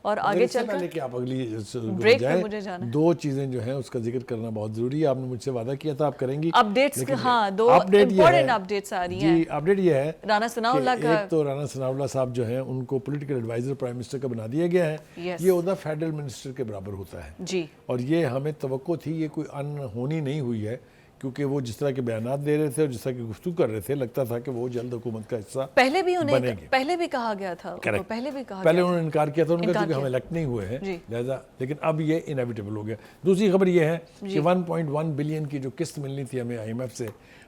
और आगे चलकर पहले कि आप अगली ब्रेक पे मुझे जाना है। 2 चीजें जो हैं उसका जिक्र करना बहुत जरूरी है। आपने मुझसे वादा किया था आप करेंगी अपडेट्स। हाँ, 2 इम्पोर्टेंट अपडेट्स आ रही हैं जी। अपडेट ये है राना सनाउल्लाह का। एक तो राना सनाउल्लाह साहब जो हैं उनको पॉलिटिकल एडवाइजर प्राइम मिनिस्टर का बना दिया गया है। ये ओहदा फेडरल मिनिस्टर के बराबर होता है जी। और ये हमें तवक्को थी, ये कोई अनहोनी नहीं हुई है, क्योंकि वो जिस तरह के बयानात दे रहे थे और जिस तरह की गुफ्तगू कर रहे थे, लगता था कि वो जल्द हुकूमत का हिस्सा पहले भी उन्हें बनेंगे। पहले भी कहा गया था, पहले उन्होंने इनकार किया था, उन्होंने कहा कि हम इलेक्ट नहीं हुए हैं लिहाजा, लेकिन अब ये इनएविटेबल हो गया। दूसरी खबर ये है कि 1.1 बिलियन की जो किस्त मिलनी थी हमें IMF से,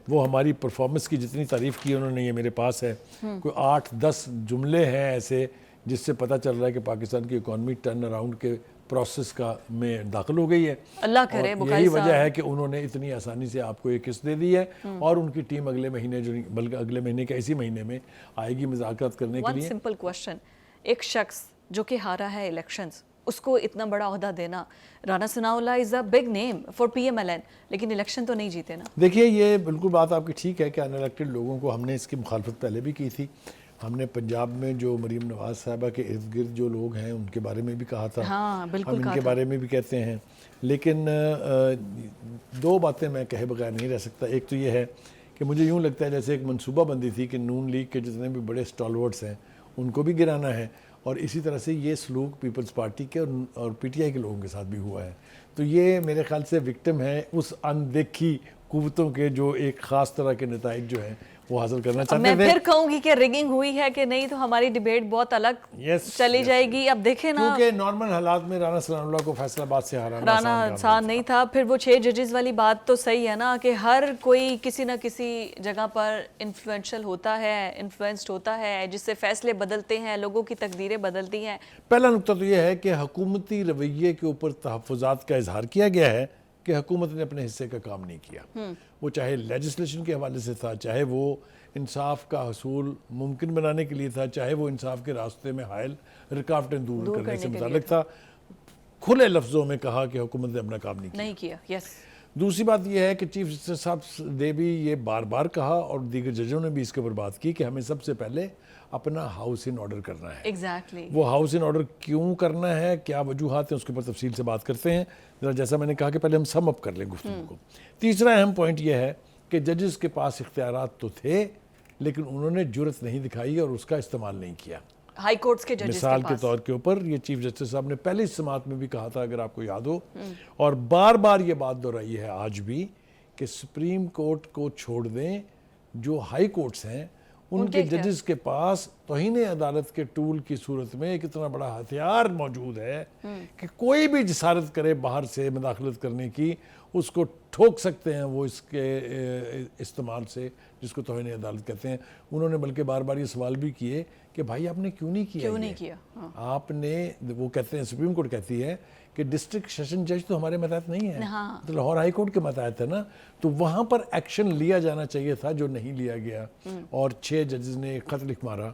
वो हमारी परफॉर्मेंस की जितनी तारीफ की उन्होंने, ये मेरे पास है, कोई 8-10 जुमले हैं ऐसे जिससे पता चल रहा है कि पाकिस्तान की इकॉनमी टर्न अराउंड के प्रोसेस का में दाखिल हो गई है। अल्लाह करे। यही वजह है कि उन्होंने इतनी आसानी से आपको ये किस्त दे दी है और उनकी टीम अगले महीने जो बल्कि अगले महीने के इसी महीने में आएगी मुज़ाकरात करने के लिए। सिंपल क्वेश्चन, एक शख्स जो कि हारा है इलेक्शंस, उसको इतना बड़ा ओहदा देना, Rana Sanaullah is a big name for PMLN, लेकिन इलेक्शन तो नहीं जीते ना। देखिए ये बिल्कुल बात आपकी ठीक है कि अनइलेक्टेड लोगों को हमने इसकी मुखालफत पहले भी की थी। हमने पंजाब में जो मरीम नवाज साहबा के इर्द गिर्द जो लोग हैं उनके बारे में भी कहा था। हाँ, बिल्कुल हम इनके बारे में भी कहते हैं, लेकिन 2 बातें मैं कहे बगैर नहीं रह सकता। एक तो ये है कि मुझे यूँ लगता है जैसे एक मनसूबाबंदी थी कि नून लीग के जितने भी बड़े स्टॉलवर्ड्स हैं उनको भी गिराना है, और इसी तरह से ये सलूक पीपल्स पार्टी के और PTI के लोगों के साथ भी हुआ है। तो ये मेरे ख्याल से विक्टिम है उस अनदेखी कुव्वतों के जो एक ख़ास तरह के नताइज जो हैं वो हासिल करना चाहते थे। मैं फिर कहूंगी कि रिगिंग हुई है कि नहीं, तो हमारी डिबेट बहुत अलग चली जाएगी। अब देखें ना, क्योंकि नॉर्मल हालात में राना सनाउल्लाह को फैसलाबाद से हराना आसान नहीं था। फिर वो 6 जजेस वाली बात तो सही है ना कि हर कोई किसी ना किसी जगह पर इन्फ्लुएंशियल होता है, इन्फ्लुएंस्ड होता है, जिससे फैसले बदलते हैं, लोगों की तकदीरें बदलती हैं। पहला नुकता तो यह है कि हुकूमती रवैये के ऊपर तहफ़्फ़ुज़ात का इजहार किया गया है कि हुकूमत ने अपने हिस्से का काम नहीं किया। वो चाहे लेजिस्लेशन के हवाले से था, चाहे वो इंसाफ का हसूल मुमकिन बनाने के लिए था, चाहे वो इंसाफ के रास्ते में हायल रुकावटें दूर करने से मुताल्लिक था। खुले लफ्ज़ों में कहा कि हुकूमत ने अपना काम नहीं किया। यस। दूसरी बात यह है कि चीफ जस्टिस साहब ने भी ये बार बार कहा और दीगर जजों ने भी इसके ऊपर बात की कि हमें सबसे पहले अपना हाउस इन ऑर्डर करना है। Exactly. वो हाउस इन ऑर्डर क्यों करना है, क्या वजूहात हैं, उसके ऊपर तफसील से बात करते हैं। जरा जैसा मैंने कहा कि पहले हम सम अप कर लें गुफ्तगू को। तीसरा अहम पॉइंट यह है कि जजेस के पास इख्तियारात तो थे, लेकिन उन्होंने जुर्रत नहीं दिखाई और उसका इस्तेमाल नहीं किया। हाई कोर्ट्स के जजेस मिसाल के तौर के ऊपर ये चीफ जस्टिस साहब ने पहले इस समात में भी कहा था, अगर आपको याद हो, और बार बार ये बात दोहराई है आज भी, कि सुप्रीम कोर्ट को छोड़ दें, जो हाई कोर्ट्स हैं उनके जजेस के पास तौहीन अदालत के टूल की सूरत में एक इतना बड़ा हथियार मौजूद है कि कोई भी जिसारत करे बाहर से मुदाखलत करने की, उसको ठोक सकते हैं वो इसके इस्तेमाल से, जिसको तौहीन अदालत कहते हैं। उन्होंने बल्कि बार बार ये सवाल भी किए कि भाई आपने क्यों नहीं किया। हाँ। आपने, वो कहते हैं, सुप्रीम कोर्ट कहती है कि डिस्ट्रिक्ट सेशन जज तो हमारे मतहत नहीं है। हाँ। तो लाहौर हाई कोर्ट के मतहत है ना, तो वहाँ पर एक्शन लिया जाना चाहिए था, जो नहीं लिया गया और 6 जजेस ने एक ख़त लिख मारा।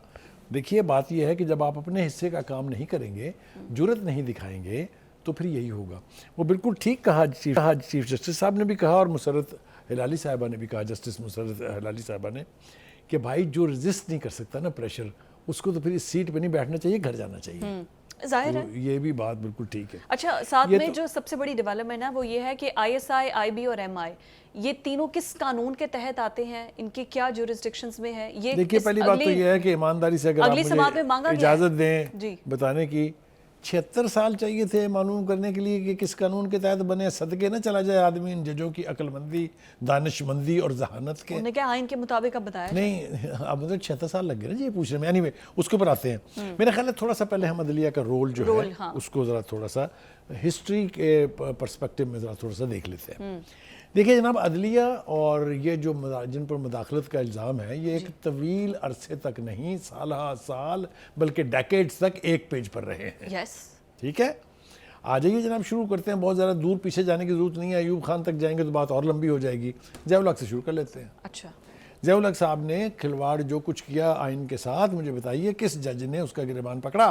देखिए बात यह है कि जब आप अपने हिस्से का काम नहीं करेंगे, जुर्रत नहीं दिखाएंगे, तो फिर यही होगा। वो बिल्कुल ठीक कहा चीफ जस्टिस साहब ने भी कहा और मुसर्रत हिलाली साहिबा ने भी कहा, जस्टिस मुसर्रत हिलाली साहिबा ने, कि भाई जो रेजिस्ट नहीं कर सकता ना प्रेशर, उसको तो फिर इस सीट पे नहीं बैठना चाहिए, घर जाना चाहिए। जाहिर है, तो ये भी बात बिल्कुल ठीक है। अच्छा, साथ में जो सबसे बड़ी डेवलपमेंट है वो ये है कि ISI, IB और MI ये तीनों किस कानून के तहत आते हैं, इनके क्या जुरिस्डिक्शंस में है? ये देखिए पहली बात तो ये है कि ईमानदारी से अगर आप मुझे इजाजत दें बताने की, 76 साल चाहिए थे मालूम करने के लिए कि किस कानून के तहत बने। सदके ना चला जाए आदमी इन जजों की अक्लमंदी, दानिशमंदी और जहानत के। उन्होंने क्या आइन के मुताबिक अब बताया? नहीं, अब मतलब 76 साल लग गए ना जी पूछने में। एनीवे उसके ऊपर आते हैं। मेरा ख्याल है थोड़ा सा पहले हम अदलिया का रोल जो है, हाँ, उसको ज़रा थोड़ा सा हिस्ट्री के पर्सपेक्टिव में ज़रा थोड़ा सा देख लेते हैं। देखिए जनाब, अदलिया और ये जो जिन पर मुदाखलत का इल्ज़ाम है, ये एक तवील अरसे तक नहीं, साल बल्कि डेकेड्स तक एक पेज पर रहे हैं। यस, ठीक है, आ जाइए जनाब, शुरू करते हैं। बहुत ज़्यादा दूर पीछे जाने की ज़रूरत नहीं है। अयूब खान तक जाएंगे तो बात और लंबी हो जाएगी। ज़िया-उल हक से शुरू कर लेते हैं। अच्छा, ज़िया-उल हक साहब ने खिलवाड़ जो कुछ किया आइन के साथ, मुझे बताइए किस जज ने उसका गिरबान पकड़ा?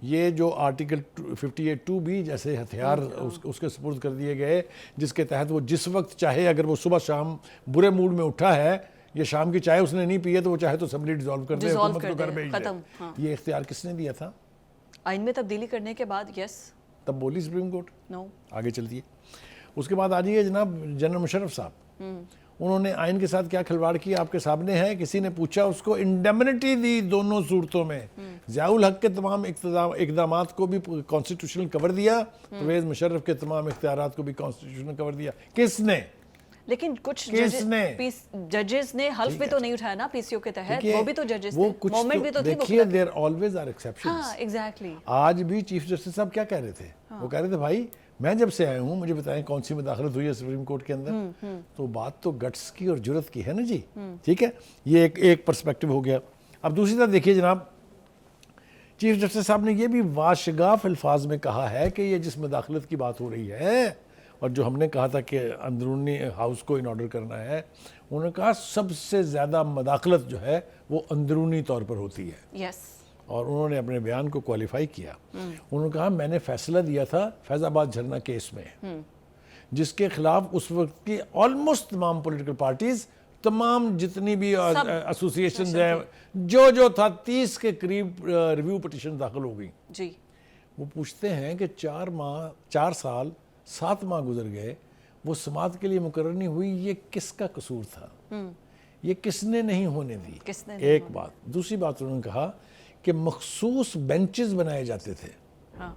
ये जो आर्टिकल 58(2)B जैसे हथियार उसके सुपुर्द कर दिए गए, जिसके तहत वो जिस वक्त चाहे, अगर वो सुबह शाम बुरे मूड में उठा है या शाम की चाय उसने नहीं पी है, तो वो चाहे तो असेंबली डिसॉल्व कर दे, हुकूमत को घर भेज दे। ये इख्तियार किसने दिया था? आइन में तब्दीली करने के बाद यस, तब बोली सुप्रीम कोर्ट। नो, आगे चलती है। उसके बाद आ जाइए जनाब जनरल मुशर्रफ साहब, उन्होंने आइन के साथ क्या खिलवाड़ किया आपके सामने है। किसी ने पूछा, उसको इंडेमनिटी दी दोनों सूरतों में। ज़ियाउल हक के तमाम इकदाम को भी कॉन्स्टिट्यूशनल कवर दिया, परवेज़ मुशर्रफ के तमाम इख्तियारात को भी कॉन्स्टिट्यूशनल कवर दिया। किसने? लेकिन कुछ किसने? जजेस ने हल्फ भी तो नहीं उठाया ना पीसीओ के तहत, वो भी तो जजेस थे, वो कुछ मोमेंट भी तो थी। देखिए, देयर ऑलवेज आर एक्सेप्शंस। हाँ, एग्जैक्टली। आज भी चीफ जस्टिस साहब क्या कह रहे थे? वो कह रहे थे भाई मैं जब से आया हूँ मुझे बताएं कौन सी मुदाखलत हुई है सुप्रीम कोर्ट के अंदर। तो बात तो गट्स की और जुर्रत की है ना जी। ठीक है, ये एक पर्सपेक्टिव हो गया। अब दूसरी तरफ देखिए जनाब, चीफ जस्टिस साहब ने ये भी वाशगाफ अल्फाज में कहा है कि ये जिस मुदाखलत की बात हो रही है और जो हमने कहा था कि अंदरूनी हाउस को इन ऑर्डर करना है, उन्होंने कहा सबसे ज़्यादा मुदाखलत जो है वो अंदरूनी तौर पर होती है। यस। और उन्होंने अपने बयान को क्वालिफाई किया। उन्होंने कहा मैंने फैसला दिया था फैज़ाबाद झरना केस में, जिसके खिलाफ उस वक्त की ऑलमोस्ट तमाम पॉलिटिकल पार्टीज, तमाम जितनी भी एसोसिएशन हैं, जो था 30 के करीब रिव्यू पिटीशन दाखिल हो गई जी। वो पूछते हैं कि 4 साल 7 माह गुजर गए, वो समात के लिए मुकर्रर नहीं हुई, ये किसका कसूर था? ये किसने नहीं होने दी? किसने एक बात। दूसरी बात उन्होंने कहा कि मखसूस बेंचेस बनाए जाते थे। हाँ।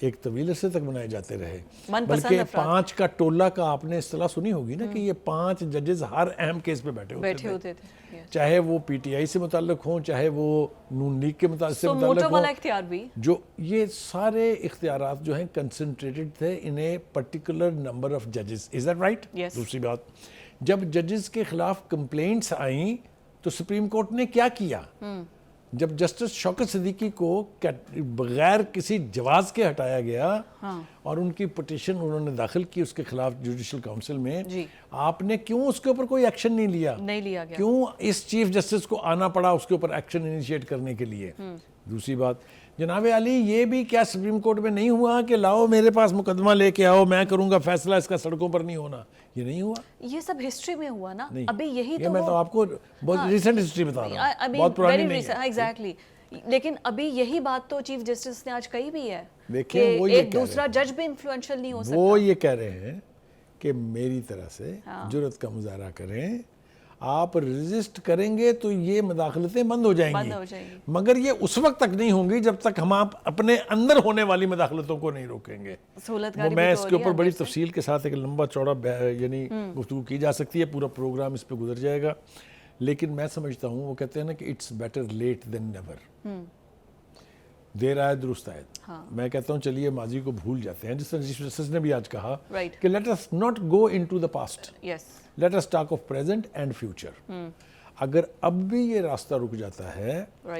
एक तवील अरसे तक बनाए जाते रहे, मनपसंद बल्कि अफराद। 5 का टोला का आपने इस्तेलाह सुनी होगी ना कि ये 5 जजेस हर अहम केस पे बैठे होते थे। Yes. चाहे वो पीटीआई से मुताल्लिक हों, चाहे वो नून लीग के से मुताल्लिक मोटो वाला हों, इख्तियार भी। जो ये सारे इख्तियारात जो हैं कंसंट्रेटेड थे इन ए पर्टिकुलर नंबर ऑफ जजेस। Is that right? Yes. दूसरी बात, जब जजेस के खिलाफ कंप्लेंट्स आई तो सुप्रीम कोर्ट ने क्या किया? जब जस्टिस शौकत सिद्दीकी को बगैर किसी जवाज के हटाया गया, और उनकी पिटीशन उन्होंने दाखिल की उसके खिलाफ जुडिशल काउंसिल में, जी। आपने क्यों उसके ऊपर कोई एक्शन नहीं लिया? नहीं लिया गया। क्यों इस चीफ जस्टिस को आना पड़ा उसके ऊपर एक्शन इनिशिएट करने के लिए? दूसरी बात, जनाब आली, ये भी क्या सुप्रीम कोर्ट में नहीं हुआ कि लाओ मेरे पास मुकदमा लेके आओ, मैं करूंगा फैसला, इसका सड़कों पर नहीं होना? ये नहीं हुआ। ये सब हिस्ट्री में हुआ ना। नहीं। अभी यही ये तो मैं तो आपको बहुत रिसेंट हिस्ट्री बता रहा हूँ, बहुत पुरानी नहीं है। एग्जैक्टली। लेकिन अभी यही बात तो चीफ जस्टिस ने आज कही भी है देखिए, कि वो ये एक कह दूसरा रहे हैं। जज भी इन्फ्लुएंशियल नहीं हो सकता। वो ये कह रहे हैं कि मेरी तरह से जुर्रत का मुजाहरा करें, आप रेजिस्ट करेंगे तो ये मुदाखलतें बंद हो जाएंगी, मगर ये उस वक्त तक नहीं होंगी जब तक हम आप अपने अंदर होने वाली मुदाखलतों को नहीं रोकेंगे। मैं इसके ऊपर बड़ी तफसील के साथ एक लंबा चौड़ा यानी गुफ्तगू की जा सकती है, पूरा प्रोग्राम इस पे गुजर जाएगा, लेकिन मैं समझता हूँ, वो कहते हैं ना कि it's better late than never. देर आए दुरुस्त आए। मैं कहता हूँ चलिए माजी को भूल जाते हैं, जिस तरह चीफ जस्टिस ने भी आज कहा कि let us not go into the past, let us talk of present and future. अगर अब भी ये रास्ता रुक जाता है,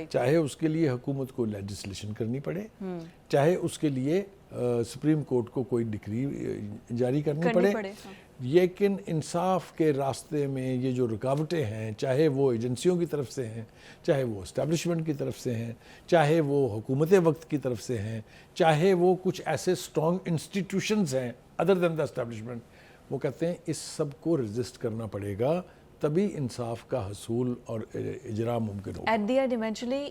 चाहे उसके लिए हुकूमत को लेजिस्लेशन करनी पड़े, चाहे उसके लिए सुप्रीम कोर्ट को कोई डिक्री जारी करनी पड़े, लेकिन इंसाफ के रास्ते में ये जो रुकावटें हैं, चाहे वो एजेंसियों की तरफ से हैं, चाहे वो इस्टेब्लिशमेंट की तरफ से हैं, चाहे वो हुकूमत वक्त की तरफ से हैं, चाहे वो कुछ ऐसे स्ट्रॉन्ग इंस्टीट्यूशंस हैं अदर देन द इस्टेब्लिशमेंट, वो कहते हैं इस सब को रजिस्ट करना पड़ेगा, तभी इंसाफ का हसूल और इजरा मुमकिन होगा। एट द एंड इवेंचुअली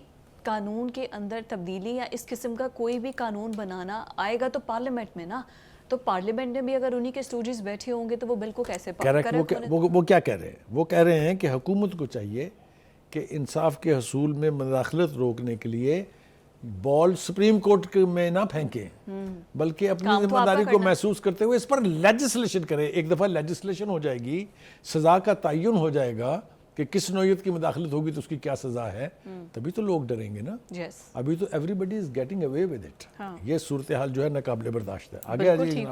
कानून के अंदर तब्दीली या इस किस्म का कोई भी कानून बनाना आएगा तो पार्लियामेंट में ना, तो पार्लियामेंट में भी अगर उन्हीं के स्टूडेंट्स बैठे होंगे तो वो बिल को कैसे वो क्या कह रहे हैं? वो कह रहे हैं कि हुकूमत को चाहिए कि इंसाफ के हसूल में मुदाखलत रोकने के लिए बॉल सुप्रीम कोर्ट में ना फेंके, बल्कि अपनी जिम्मेदारी को महसूस करते हुए इस पर लेजिस्लेशन करे। एक दफ़ा लेजिस्लेशन हो जाएगी, सज़ा का तयन हो जाएगा कि किस नौयत की मुदाखलत होगी तो उसकी क्या सज़ा है, तभी तो लोग डरेंगे ना। अभी तो everybody is getting away with it. ये सूरत हाल जो है नाकाबिले बर्दाश्त है। आगे आ जाइए।